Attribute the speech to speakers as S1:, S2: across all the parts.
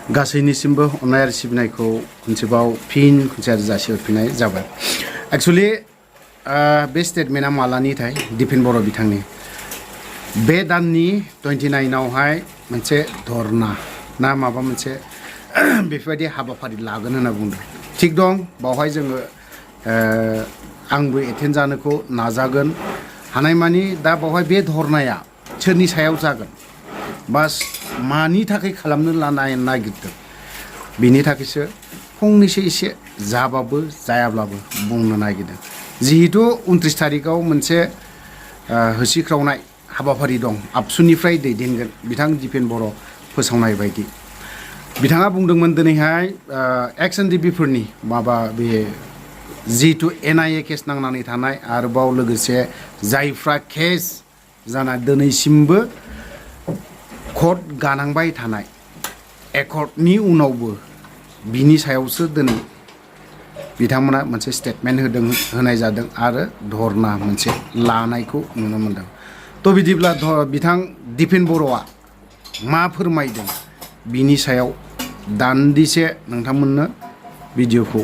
S1: गासैनिसिमबो अननाय आरो सिबिनायखौ खनसेबाव फिन खनसे आरो जासिहरफिननाय जाबाय। एक्चुअली बे स्टेटमेन्टआ मालानिथाय दिपेन बर' बिथांनि बे दाननि 29आवहाय मोनसे धरना ना माबा मोनसे बेफोरबायदि हाबाफारि लागोन होनना बुंदों। थिग दं, बावहाय जोङो आंबो एटेन्ड जानोखौ नाजागोन हानायमानि। दा बावहाय बे धरनाया सोरनि सायाव जागोन बास मानि थाखाय खालामनो नागिरदों बिनि थाखायसो फंनैसो एसे जाबाबो जायाब्लाबो बुंनो नागिरदों। जिहेतु 29 थारिखआव मोनसे होसिख्रावनाय हाबाफारि दं, आबसुनिफ्राय दैदेनगोन बिथां दिपेन बर' फोसावनाय बायदि। बिथाङा बुंदोंमोन दिनैहाय एक्स ndfb फोरनि माबा बे जिहेतु NIA केस नांनानै थानाय आरोबाव लोगोसे जायफ्रा केस जाना दिनैसिमबो कर्ट गानांबाय थानाय एकर्डनि उनावबो बिनि सायावसो दिनै बिथांमोना मोनसे स्टेटमेन्ट होनाय जादों आरो धरना मोनसे लानायखौ नुनो मोनदों। थ' बिदिब्ला बिथां दिपेन बर'आ मा फोरमायदों बिनि सायाव दान्दिसे नोंथांमोननो भिडिअखौ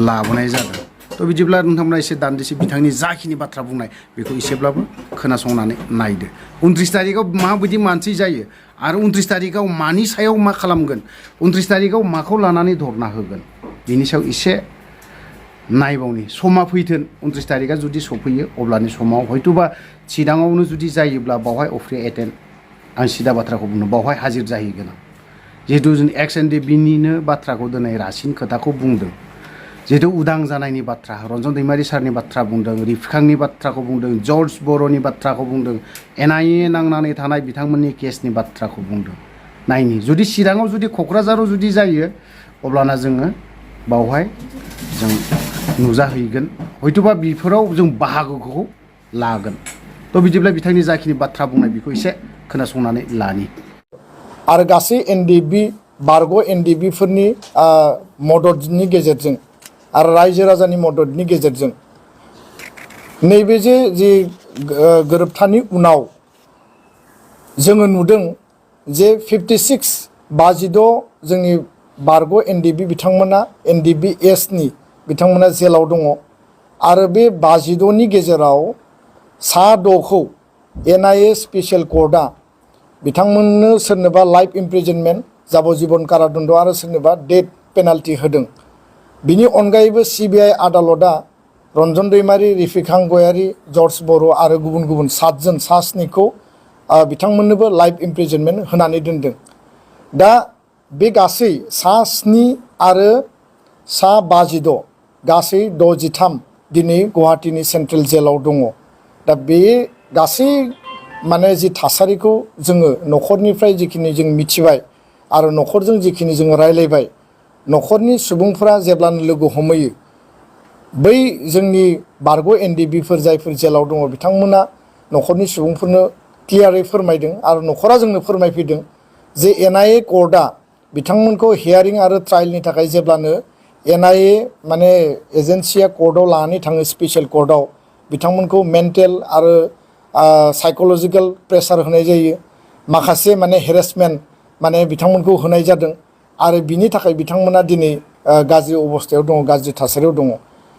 S1: लाबोनाय जादों। थ' बिदिब्ला नोंथांमोना एसे दान्दिसे बिथांनि जाखिनि बाथ्रा बुंनाय बेखौ एसेब्लाबो खोनासंनानै नायदो। 29 थारिखआव माबायदि मानसि जायो आरो 29 थारिखआव मानि सायाव मा खालामगोन, 29 थारिखआव माखौ लानानै धरना होगोन बिनि सायाव एसे नायबावनि। समा फैथों, 29 थारिखआ जुदि सफैयो अब्लानि समाव हयथ'बा चिराङावनो जुदि जायोब्ला बावहाय अफ्रि एटेन्ड, आं सिदा बाथ्राखौ बुंनो, बावहाय हाजिर जाहैगोन आं। जिहेतु जों एक्स ndfbनिनो बाथ्राखौ दिनै रासिन खोथाखौ बुंदों। जिहेतु उदां जानायनि बाथ्रा, रन्जन दैमारि सारनि बाथ्रा बुंदों, रिफखांनि बाथ्राखौ बुंदों, जर्ज बर'नि बाथ्राखौ बुंदों, NIA नांनानै थानाय बिथांमोननि केसनि बाथ्राखौ बुंदों। नायनि जुदि चिराङाव जुदि क'क्राझाराव जुदि जायो अब्लाना जोङो बावहाय जों नुजाहैगोन, हयथ'बा बेफोराव जों बाहागोखौ लागोन। थ' बिदिब्ला बिथांनि जाखिनि बाथ्रा बुंनाय बेखौ एसे खोनासंनानै लानि।
S2: आरो गासै ndfb बारग' ndfb फोरनि मददनि गेजेरजों आरो रायजो राजानि मददनि गेजेरजों नैबे जे गोरोबथानि उनाव जोङो नुदों जे 56 जोंनि बारग' ndfb बिथांमोना ndfb नि बिथांमोना जेलाव दङ आरो बे 52नि गेजेराव 6खौ NIA स्पेसियेल कर्टआ बिथांमोननो सोरनोबा लाइफ इमप्रिजनमेन्ट जाबजीबन कारादन्ड आरो सोरनोबा डेथ पेनाल्टि होदों। बिनि अनगायैबो CBI आदालतआ रन्जन दैमारि, रिफिखां गयारि, जर्ज बर' आरो गुबुन गुबुन 7निखौ बिथांमोननोबो लाइफ इमप्रिजनमेन्ट होनानै दोनदों। दा बे गासै 7 आरो 52 गासै 63 दिनै गुवाहाटीनि सेन्ट्रेल जेलाव दङ। दा बे गासै माने जि थासारिखौ जोङो न'खरनिफ्राय जिखिनि जों मिथिबाय आरो न'खरजों जिखिनि जोङो रायलायबाय, न'खरनि सुबुंफोरा जेब्लानो लोगो हमहैयो बै जोंनि बारग' ndfbफोर जायफोर जेलाव दङ बिथांमोना न'खरनि सुबुंफोरनो क्लियारै फोरमायदों आरो न'खरा जोंनो फोरमायफैदों जे NIA कर्टआ बिथांमोनखौ हियारिं आरो ट्रायलनि थाखाय जेब्लानो NIA माने एजेन्सिया कर्टआव लानानै थाङो स्पेसियेल कर्टआव, बिथांमोनखौ मेन्टेल आरो साइकोलजिकेल प्रेसार होनाय जायो, माखासे माने हेरेसमेन्ट माने बिथांमोनखौ होनाय जादों आरो बिनि थाखाय बिथांमोना दिनै गाज्रि अबस्थायाव दङ, गाज्रि थासारियाव दङ।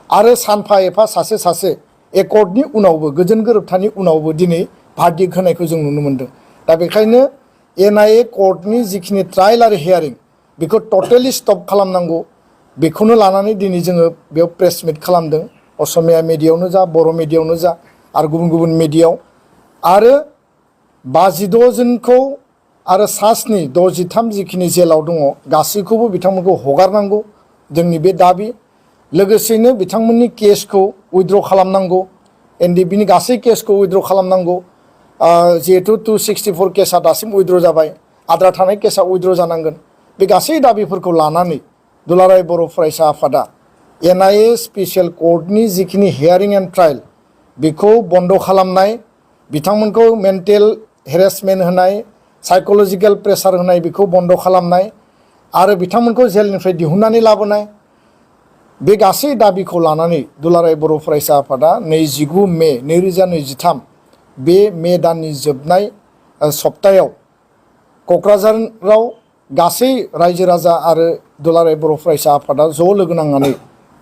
S2: आरो सानफा एफा सासे एकर्डनि उनावबो, गोजोन गोरोबथानि उनावबो दिनै भार्डिक्ट होनायखौ जों नुनो मोनदों। दा बेखायनो NIA कर्टनि जिखिनि ट्रायल आरो हियारिं बेखौ टटेलि स्टप खालामनांगौ, बेखौनो लानानै दिनै जोङो बेयाव प्रेस मिट खालामदों। असमिया मिडियायावनो जा, बर' मिडियायावनो जा आरो गुबुन गुबुन मिडियायाव। आरो 52 जनखौ आरो 63 जिखिनि जेलाव दङ गासैखौबो बिथांमोनखौ हगारनांगौ जोंनि बे दाबि। लोगोसेनो बिथांमोननि केसखौ उइथड्र खालामनांगौ, ndfbनि गासै केसखौ उइथड्र खालामनांगौ। जिहेतु 264 केसा दासिम उइथड्र जाबाय, आद्रा थानाय केसा उइथड्र जानांगोन। बे गासै दाबिफोरखौ लानानै दुलाराय बर' फरायसा आफादा NIA स्पेसियेल कर्टनि जिखिनि हियारिं एन्ड ट्रायल बेखौ बन्द खालामनाय, बिथांमोनखौ मेन्टेल हेरेसमेन्ट होनाय, साइकोलजिकेल प्रेसार होनाय बेखौ बन्द खालामनाय आरो बिथांमोनखौ जेलनिफ्राय दिहुननानै लाबोनाय, बे गासै दाबिखौ लानानै दुलाराय बर' फरायसा आफादा 29 मे 2023 बे मे दाननि जोबनाय सप्तायाव क'क्राझाराव गासै रायजो राजा आरो दुलाराय बर' फरायसा आफादा ज' लोगो नांनानै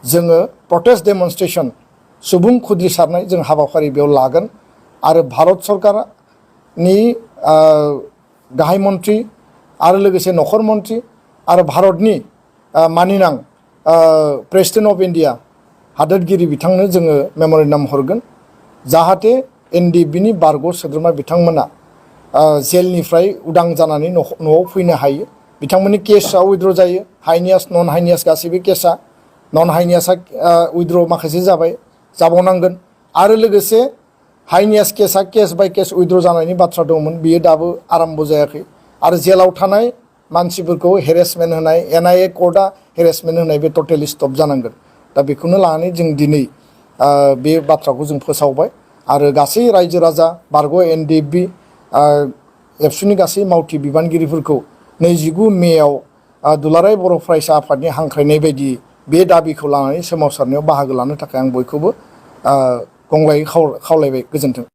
S2: जोङो प्रटेस्ट डेमनस्ट्रेसन सुबुं खुद्रिसारनाय जों हाबाफारि बेयाव लागोन आरो भारत सरकारनि गाहाय मन्त्रि आरो लोगोसे नखर मन्त्रि आरो भारतनि मानिनां प्रेसिडेन्ट अफ इन्डिया हादोरगिरि बिथांनो जोङो मेम'रेन्डाम हरगोन जाहाथे एनडिएफबि बारग' सोद्रोमा बिथांमोना जेलनिफ्राय उदां जानानै न'आव फैनो हायो बिथांमोननि केसआ उइद्र' जायो हाइनियास नन हाइनियास गासैबो केसआ नन हाइनियासआ उइद्र' माखासे जाबावनांगोन आरो लोगोसे हाइनियास केसआ केस बाय केस उइद्र' जानायनि बाथ्रा दंमोन बियो दाबो आराम्भ जायाखै आरो जेलाव थानाय मानसिफोरखौ हेरेसमेन्ट होनाय एनआइए कर्टआ हेरेसमेन्ट होनाय बे टटेलि स्टप जानांगोन दा बेखौनो लानानै जों दिनै बे बाथ्राखौ जों फोसावबाय आरो गासै रायजो राजा बारग' एनडिएफबि एबसुनि गासै मावथि बिबानगिरिफोरखौ 29 मेआव दुलाराय बर' फरायसा आफादनि हांख्रायनाय बायदि बे दाबिखौ लानानै सोमावसारनायाव बाहागो लानो थाखाय आं बयखौबो गंग्लायै खावलायबाय गोजोन्थों।